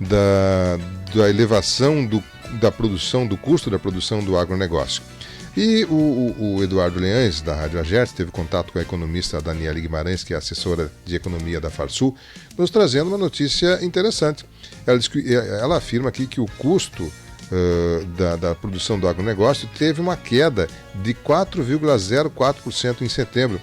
da elevação da produção, do custo da produção do agronegócio. E o Eduardo Leães, da Rádio Agerte, teve contato com a economista Daniele Guimarães, que é assessora de economia da Farsul, nos trazendo uma notícia interessante. Ela afirma aqui que o custo da produção do agronegócio teve uma queda de 4,04% em setembro.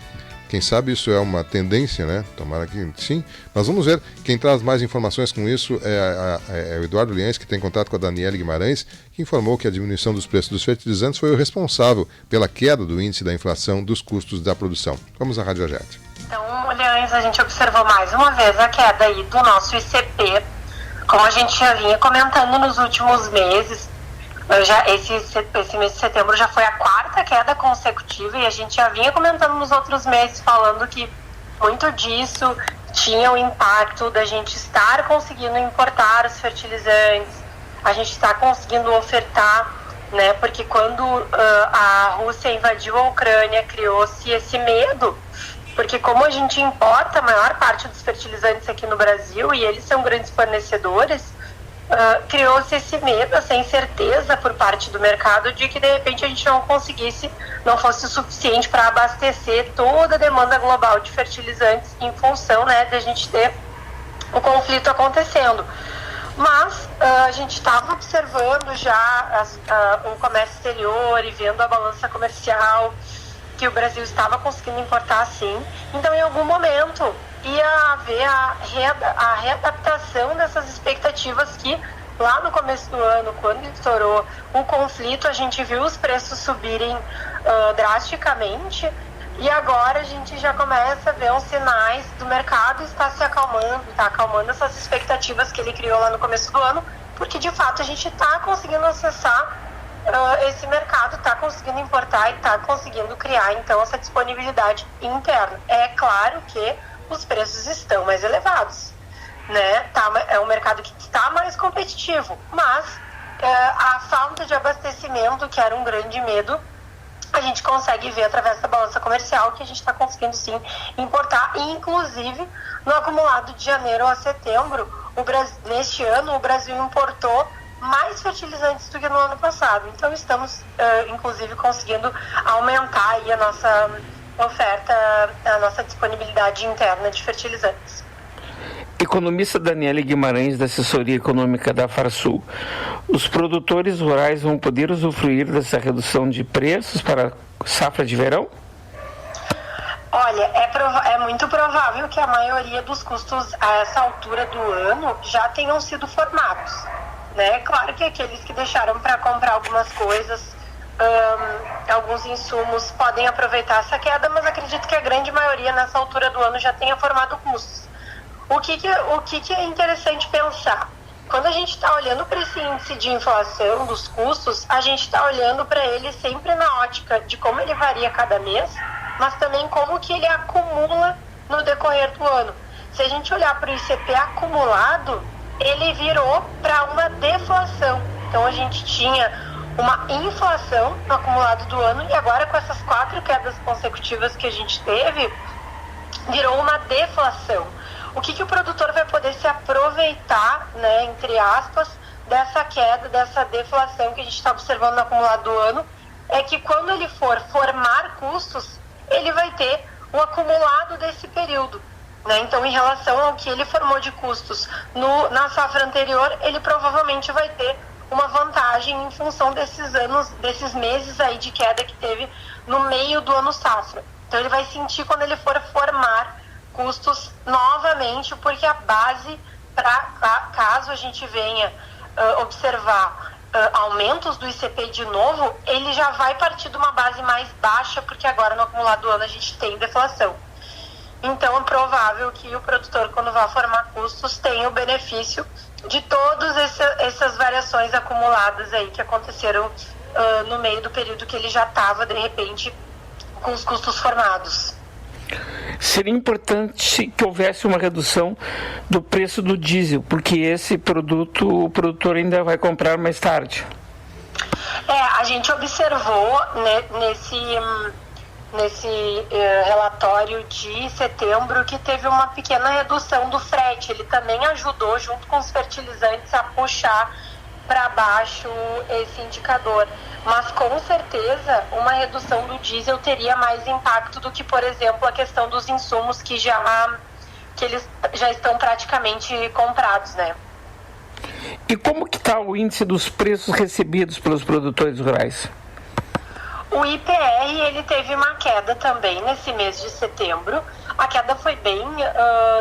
Quem sabe isso é uma tendência, né? Tomara que sim. Mas vamos ver. Quem traz mais informações com isso é o Eduardo Liens, que tem contato com a Daniele Guimarães, que informou que a diminuição dos preços dos fertilizantes foi o responsável pela queda do índice da inflação dos custos da produção. Vamos à Rádio Agerte. Então, Liens, a gente observou mais uma vez a queda aí do nosso ICP, como a gente já vinha comentando nos últimos meses. Esse mês de setembro já foi a quarta queda consecutiva e a gente já vinha comentando nos outros meses, falando que muito disso tinha o impacto da gente estar conseguindo importar os fertilizantes, a gente está conseguindo ofertar, né? Porque quando a Rússia invadiu a Ucrânia, criou-se esse medo, porque como a gente importa a maior parte dos fertilizantes aqui no Brasil e eles são grandes fornecedores, criou-se esse medo, essa incerteza por parte do mercado de que de repente a gente não fosse suficiente para abastecer toda a demanda global de fertilizantes em função, né, de a gente ter o conflito acontecendo. Mas a gente estava observando já o comércio exterior e vendo a balança comercial que o Brasil estava conseguindo importar sim. Então, em algum momento, ia haver a readaptação dessas expectativas que lá no começo do ano, quando estourou o conflito, a gente viu os preços subirem drasticamente e agora a gente já começa a ver uns sinais do mercado estar se acalmando, está acalmando essas expectativas que ele criou lá no começo do ano, porque de fato a gente está conseguindo acessar esse mercado, está conseguindo importar e está conseguindo criar então essa disponibilidade interna. É claro que os preços estão mais elevados, né? É um mercado que está mais competitivo, mas a falta de abastecimento, que era um grande medo, a gente consegue ver através da balança comercial que a gente está conseguindo sim importar, e inclusive no acumulado de janeiro a setembro, neste ano o Brasil importou mais fertilizantes do que no ano passado. Então estamos inclusive conseguindo aumentar aí a nossa oferta, a nossa disponibilidade interna de fertilizantes. Economista Daniele Guimarães, da assessoria econômica da Farsul. Os produtores rurais vão poder usufruir dessa redução de preços para a safra de verão? Olha, é muito provável que a maioria dos custos a essa altura do ano já tenham sido formados, né? Claro que aqueles que deixaram para comprar algumas coisas, alguns insumos, podem aproveitar essa queda, mas acredito que a grande maioria nessa altura do ano já tenha formado custos. O que é interessante pensar? Quando a gente está olhando para esse índice de inflação dos custos, a gente está olhando para ele sempre na ótica de como ele varia cada mês, mas também como que ele acumula no decorrer do ano. Se a gente olhar para o ICP acumulado, ele virou para uma deflação. Então a gente tinha uma inflação no acumulado do ano e agora com essas 4 quedas consecutivas que a gente teve, virou uma deflação. O que o produtor vai poder se aproveitar, né, entre aspas, dessa queda, dessa deflação que a gente está observando no acumulado do ano, é que quando ele for formar custos, ele vai ter o acumulado desse período, né? Então, em relação ao que ele formou de custos na safra anterior, ele provavelmente vai ter uma vantagem em função desses meses aí de queda que teve no meio do ano safra. Então, ele vai sentir quando ele for formar custos novamente, porque a base, caso a gente venha observar aumentos do ICP de novo, ele já vai partir de uma base mais baixa, porque agora no acumulado do ano a gente tem deflação. Então é provável que o produtor, quando vai formar custos, tenha o benefício de todas essas variações acumuladas aí que aconteceram no meio do período que ele já estava, de repente, com os custos formados. Seria importante que houvesse uma redução do preço do diesel, porque esse produto o produtor ainda vai comprar mais tarde. A gente observou, né, relatório de setembro que teve uma pequena redução do frete. Ele também ajudou, junto com os fertilizantes, a puxar para baixo esse indicador. Mas, com certeza, uma redução do diesel teria mais impacto do que, por exemplo, a questão dos insumos que eles já estão praticamente comprados, né? E como que está o índice dos preços recebidos pelos produtores rurais? O IPR, ele teve uma queda também nesse mês de setembro. A queda foi bem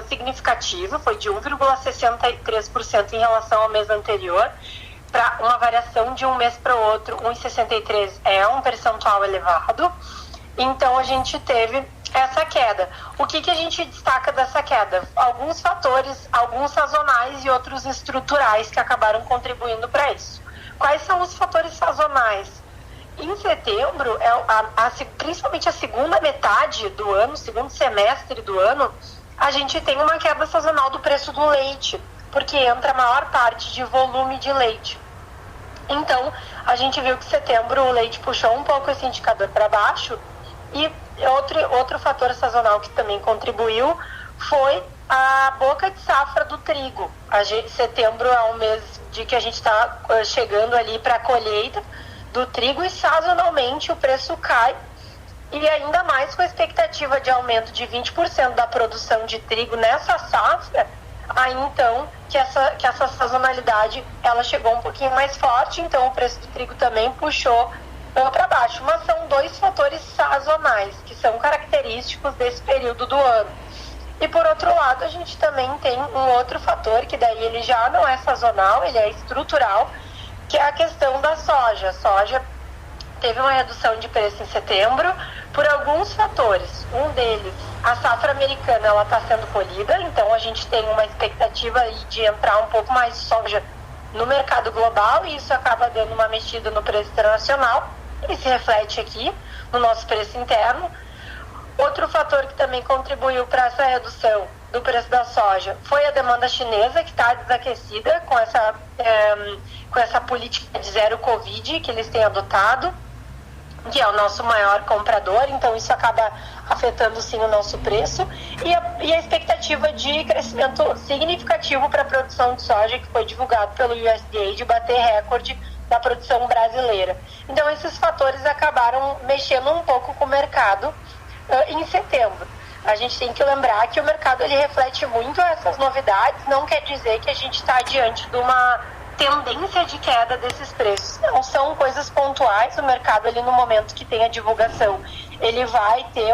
significativa, foi de 1,63% em relação ao mês anterior, para uma variação de um mês para o outro. 1,63 é um percentual elevado. Então, a gente teve essa queda. O que a gente destaca dessa queda? Alguns fatores, alguns sazonais e outros estruturais que acabaram contribuindo para isso. Quais são os fatores sazonais? Em setembro, principalmente a segunda metade do ano, segundo semestre do ano, a gente tem uma queda sazonal do preço do leite, porque entra a maior parte de volume de leite. Então, a gente viu que em setembro o leite puxou um pouco esse indicador para baixo. E outro fator sazonal que também contribuiu foi a boca de safra do trigo. Setembro é um mês de que a gente está chegando ali para a colheita do trigo e sazonalmente o preço cai, e ainda mais com a expectativa de aumento de 20% da produção de trigo nessa safra, aí então que essa sazonalidade ela chegou um pouquinho mais forte, então o preço do trigo também puxou para baixo. Mas são dois fatores sazonais que são característicos desse período do ano. E por outro lado, a gente também tem um outro fator que daí ele já não é sazonal, ele é estrutural, que é a questão da soja. A soja teve uma redução de preço em setembro por alguns fatores. Um deles, a safra americana, ela está sendo colhida, então a gente tem uma expectativa aí de entrar um pouco mais de soja no mercado global, e isso acaba dando uma mexida no preço internacional, e se reflete aqui no nosso preço interno. Outro fator que também contribuiu para essa redução do preço da soja foi a demanda chinesa, que está desaquecida com essa política de zero Covid que eles têm adotado, que é o nosso maior comprador, então isso acaba afetando sim o nosso preço, e a expectativa de crescimento significativo para a produção de soja, que foi divulgado pelo USDA, de bater recorde da produção brasileira. Então esses fatores acabaram mexendo um pouco com o mercado em setembro. A gente tem que lembrar que o mercado ele reflete muito essas novidades, não quer dizer que a gente está diante de uma tendência de queda desses preços. Não, são coisas pontuais. O mercado, ele, no momento que tem a divulgação, ele vai ter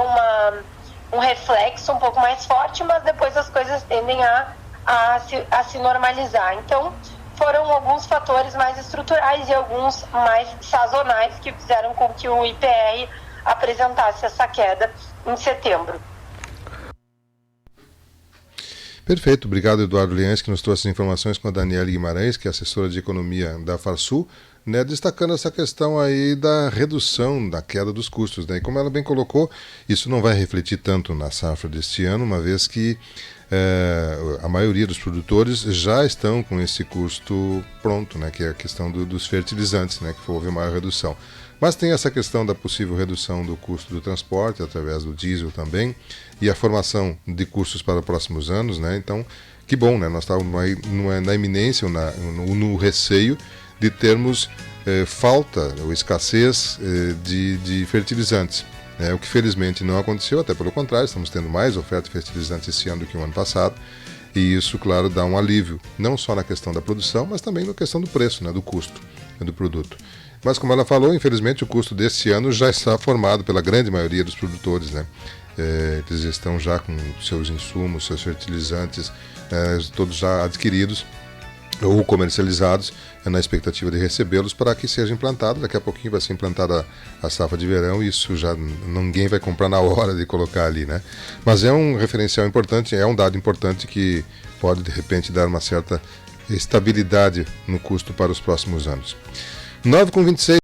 um reflexo um pouco mais forte, mas depois as coisas tendem a se normalizar. Então, foram alguns fatores mais estruturais e alguns mais sazonais que fizeram com que o IPR apresentasse essa queda em setembro. Perfeito, obrigado Eduardo Leães, que nos trouxe as informações com a Daniela Guimarães, que é assessora de economia da Farsul, né, destacando essa questão aí da redução, da queda dos custos, né? E como ela bem colocou, isso não vai refletir tanto na safra deste ano, uma vez que a maioria dos produtores já estão com esse custo pronto, né, que é a questão dos fertilizantes, né, que houve maior redução. Mas tem essa questão da possível redução do custo do transporte através do diesel também, e a formação de custos para os próximos anos, né? Então, que bom, né? Nós estávamos na iminência, no receio de termos falta ou escassez de fertilizantes, né? O que felizmente não aconteceu, até pelo contrário, estamos tendo mais oferta de fertilizantes esse ano do que o ano passado, e isso, claro, dá um alívio, não só na questão da produção, mas também na questão do preço, né? Do custo do produto. Mas, como ela falou, infelizmente o custo desse ano já está formado pela grande maioria dos produtores, né? Eles estão já com seus insumos, seus fertilizantes, todos já adquiridos ou comercializados, na expectativa de recebê-los para que seja implantado. Daqui a pouquinho vai ser implantada a safra de verão, e isso já ninguém vai comprar na hora de colocar ali, né? Mas é um referencial importante, é um dado importante que pode, de repente, dar uma certa estabilidade no custo para os próximos anos. 9h26.